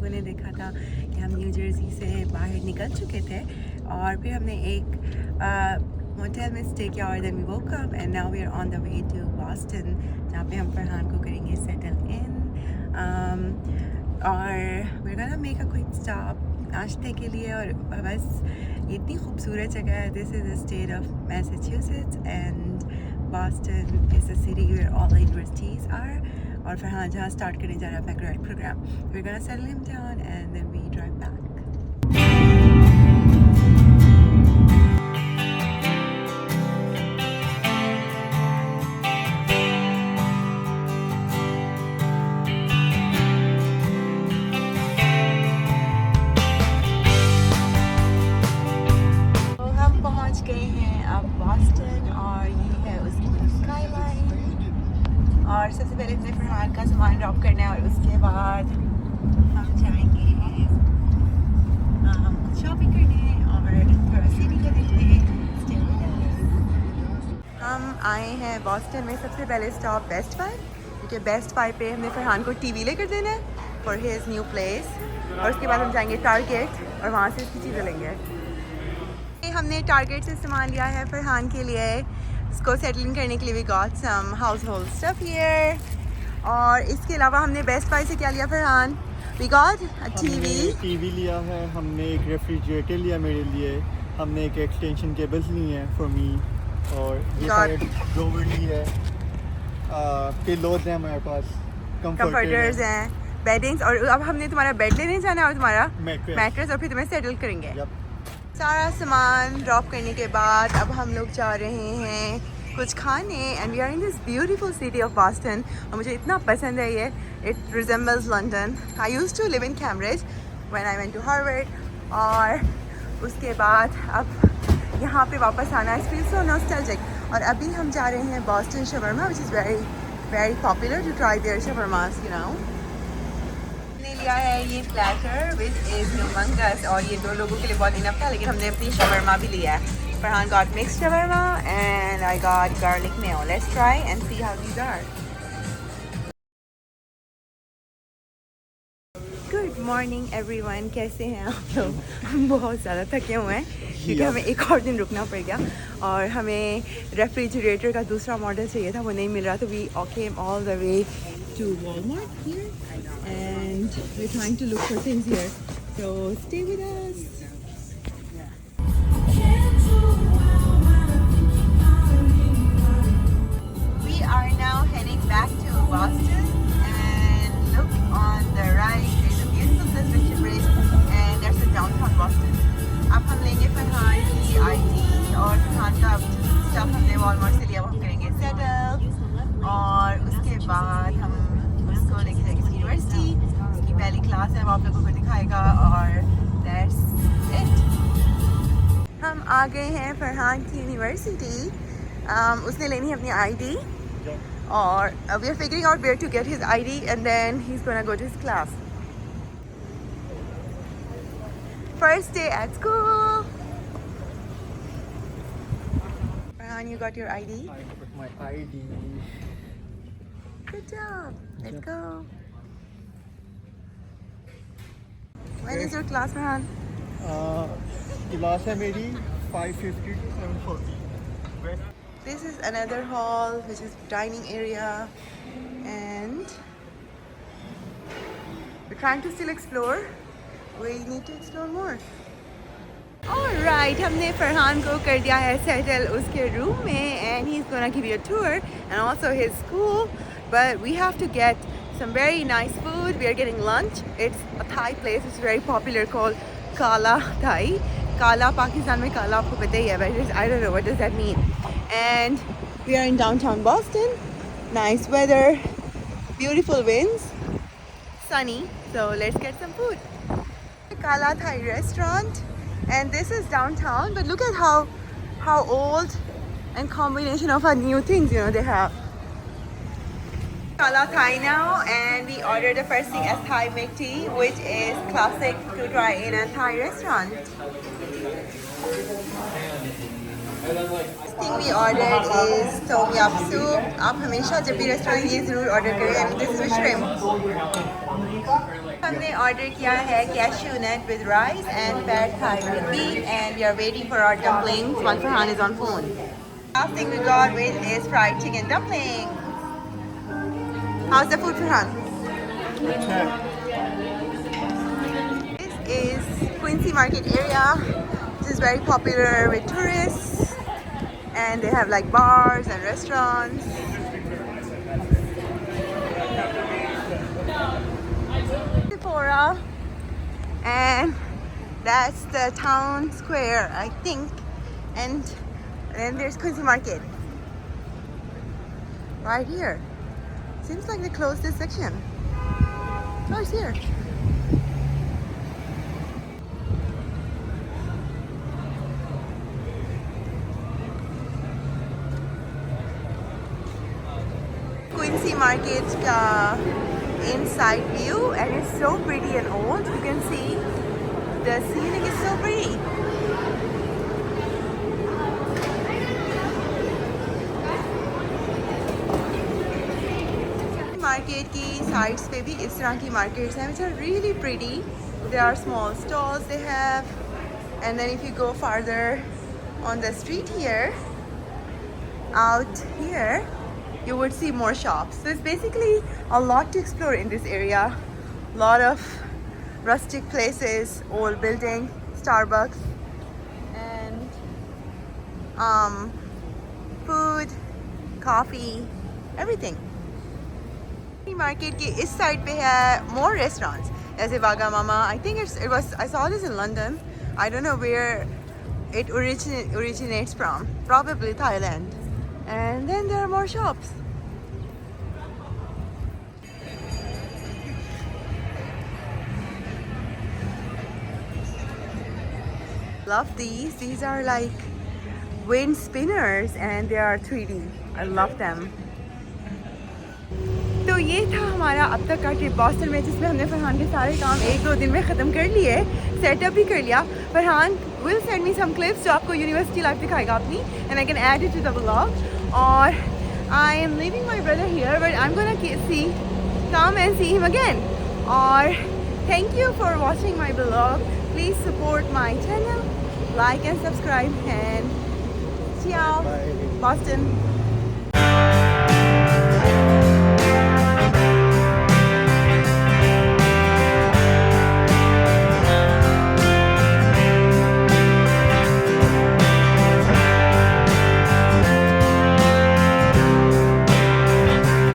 लोगों ने देखा था कि हम न्यू जर्सी से बाहर निकल चुके थे और फिर हमने एक मोटेल में स्टे किया और then we woke up and now we are on the way to Boston, जहाँ पे हम फरहान को करेंगे सेटल इन और we are gonna make a quick stop नाश्ते के लिए। और बस इतनी खूबसूरत जगह है। This is the state of Massachusetts and Boston is the city where all the universities are. और फरहान जहाँ स्टार्ट करने जा रहा है अपना grad program, we are gonna settle him down and then we drive back. गए हैं अब बॉस्टन और ये है उसकी स्काईलाइन। और सबसे पहले हमने फरहान का सामान ड्रॉप करना है और उसके बाद हम जाएंगे हम कुछ शॉपिंग करने और थोड़ा सिटी को देखने। हम आए हैं बॉस्टन में सबसे पहले स्टॉप बेस्ट बाय, क्योंकि बेस्ट बाय पे हमने फरहान को टीवी लेकर देना है फॉर हिज न्यू प्लेस। और उसके बाद हम जाएंगे टारगेट और वहाँ से उसकी चीज़ें लेंगे। हमने टारगेट से सामान लिया है फरहान के लिए, इसको सेटलिंग करने के लिए। We got some household stuff here. और इसके अलावा हमने बेस्ट बाय से क्या लिया Farhan? We got a TV लिया है, हमने एक रेफ्रिजरेटर लिया मेरे लिए, हमने एक एक्सटेंशन केबल्स ली हैं फॉर मी, और ये सारे ड्रॉवर ली है, पिलोज हैं हमारे पास, कंफर्टर्स हैं, बेडिंग्स। और अब हमने तुम्हारा बेड लेने जाना है और तुम्हारा मैट्रेस और फिर तुम्हें सेटल करेंगे। सारा सामान ड्रॉप करने के बाद अब हम लोग जा रहे हैं कुछ खाने and we are in this beautiful city of Boston. और मुझे इतना पसंद है ये, it resembles London. I used to live in Cambridge when I went to Harvard. और उसके बाद अब यहाँ पे वापस आना, इट्स फील सो नॉस्टैल्जिक। और अभी हम जा रहे हैं Boston shawarma which is very very popular to try there shawarmas, you know. लिया है ये प्लेटर विच इज़ ह्यूमंगस और ये 2 लोगों के लिए बहुत इनफ था, लेकिन हमने अपनी शवरमा भी लिया है। Farhan got mix shawarma and I got garlic mayo. Let's try and see how these are. Good morning everyone, कैसे हैं आप लोग? हम बहुत ज़्यादा थके हुए हैं क्योंकि हमें एक और दिन रुकना पड़ गया और हमें रेफ्रिजरेटर का दूसरा मॉडल चाहिए था, वो नहीं मिल रहा। तो we came all the way to Walmart here and we're trying to look for things here, so stay with us. We are now heading back to Boston and look on the right, there's a beautiful suspension bridge and there's a downtown Boston. अब हम लेंगे फरहान की ID और फरहान का stuff हमने Walmart से लिया, वो हम करेंगे सेटल। और उसके बाद हम उसको लेके जाएंगे उसकी यूनिवर्सिटी, उसकी पहली क्लास है वो आप लोगों को दिखाएगा और दैट्स इट। हम आ गए हैं फरहान की यूनिवर्सिटी। उसने लेनी है अपनी ID और we are figuring out where to get his ID and then he is gonna go to his class. First day at school. Farhan, you got your ID? I got my ID. Good job. Let's go. When is your class, Farhan? Class है मेरी 5:50 to 7:40. This is another hall, which is dining area, and we're trying to still explore. We need to explore more. Alright, हमने फरहान को कर दिया है settle उसके room में and he's gonna give you a tour and also his school. But we have to get some very nice food. We are getting lunch. It's a Thai place. It's very popular called Kala Thai. Kala, Pakistan में काला आपको पता ही है, but I don't know what does that mean. And we are in downtown Boston. Nice weather, beautiful winds, sunny. So let's get some food. Kala Thai restaurant. And this is downtown, but look at how old and combination of new things, you know, they have. Kala Thai now, and we ordered the first thing as Thai milk tea, which is classic to try in a Thai restaurant. First thing we ordered is tom yum soup. आप हमेशा जब भी restaurant ये ज़रूर order करें, and this is with shrimp. हमने order किया है cashew nut with rice and pad Thai with beef and we are waiting for our dumplings while Farhan is on phone. Last thing we got with is fried chicken dumpling. How's the food, Farhan? This is Quincy Market area. This is very popular with tourists and they have like bars and restaurants. Sephora, and that's the town square, I think, and then there's Quincy Market right here. Seems like they closed this section. Oh, it's here. Quincy Market ka inside view, and it's so pretty and old. You can see the ceiling is so pretty. Market की sides पे भी इस तरह की markets हैं which are really pretty. There are small stalls they have, and then if you go farther on the street here, out here, you would see more shops. So it's basically a lot to explore in this area. Lot of rustic places, old building, Starbucks, and food, coffee, everything. Market के इस side पे है more restaurants. जैसे Wagamama. I think I saw this in London. I don't know where it originates from. Probably Thailand. And then there are more shops. Love these. These are like wind spinners and they are 3D. I love them. तो ये था हमारा अब तक का trip Boston में, जिसमें हमने फरहान के सारे काम 1-2 दिन में ख़त्म कर लिए, सेटअप भी कर लिया. Farhan will send me some clips जो आपको यूनिवर्सिटी लाइफ दिखाएगा अपनी, and I can add it to the vlog. और I am leaving my brother here but I am gonna see come and see him again. और thank you for watching my vlog. Please support my channel, like and subscribe, and ciao, Boston.